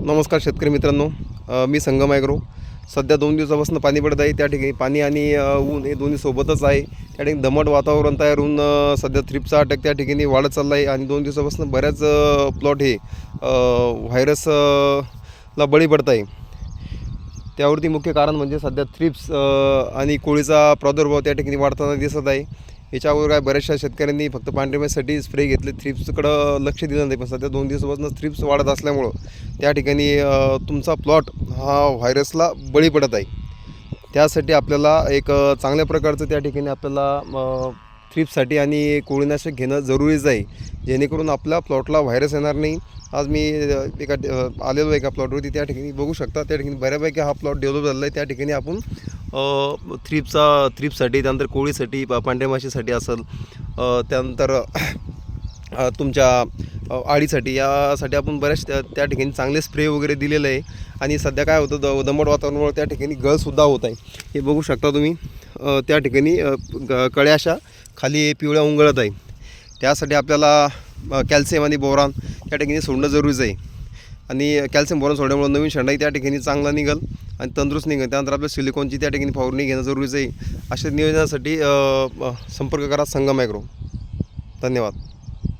नमस्कार शेतकरी मित्रांनो, मी संगम ॲग्रो. सध्या 2 दिवसापासून पाणी पडत आहे. त्या ठिकाणी पाणी आणि ऊन हे दोन्ही सोबतच आहे. त्या ठिकाणी दमट वातावरण तयार होऊन सध्या थ्रिप्सचा अटॅक त्या ठिकाणी वाढत चालला आहे आणि 2 दिवसापासून बऱ्याच प्लॉट हे व्हायरसला बळी पडत आहे. त्यावरती मुख्य कारण म्हणजे सध्या थ्रिप्स आणि कोळीचा प्रादुर्भाव त्या ठिकाणी वाढताना दिसत आहे. याच्या अगोदर काय बऱ्याचशा शेतकऱ्यांनी फक्त पांढऱ्या माशीसाठी स्प्रे घेतले, थ्रिप्सकडं लक्ष दिलं नाही. पण सध्या 2 दिवसापासून थ्रिप्स वाढत असल्यामुळं त्या ठिकाणी तुमचा प्लॉट हा व्हायरसला बळी पडत आहे. त्यासाठी आपल्याला एक चांगल्या प्रकारचं त्या ठिकाणी आपल्याला थ्रिप्ससाठी आणि कोळीनाशक घेणं जरुरीच आहे, जेणेकरून आपल्या प्लॉटला व्हायरस येणार नाही. आज मी आलेलो एका प्लॉटवरती, त्या ठिकाणी बघू शकता. त्या ठिकाणी बऱ्यापैकी हा प्लॉट डेव्हलप झालेला आहे. त्या ठिकाणी आपण थ्रिप्ससाठी, त्यानंतर कोळीसाठी, पांढऱ्या माशीसाठी असेल, त्यानंतर तुमच्या आळीसाठी, यासाठी आपण बऱ्याच त्या ठिकाणी चांगले स्प्रे वगैरे दिलेलं आहे. आणि सध्या काय होतं, दमट वातावरणामुळे त्या ठिकाणी गळसुद्धा होत आहे. हे बघू शकता तुम्ही. त्या ठिकाणी कळ्या अशा खाली पिवळ्या उंगळत आहे. त्यासाठी आपल्याला कॅल्शियम आणि बोरान त्या ठिकाणी सोडणं जरुरीचं आहे. आणि कॅल्शियम बोरान सोडल्यामुळे नवीन शेंडाही त्या ठिकाणी चांगला निघेल आणि तंदुरुस्त निघेल. त्यानंतर आपल्या सिलिकॉनची त्या ठिकाणी फवारणी घेणं जरुरीचं आहे. अशा नियोजनासाठी संपर्क करा संगम ॲग्रो. धन्यवाद.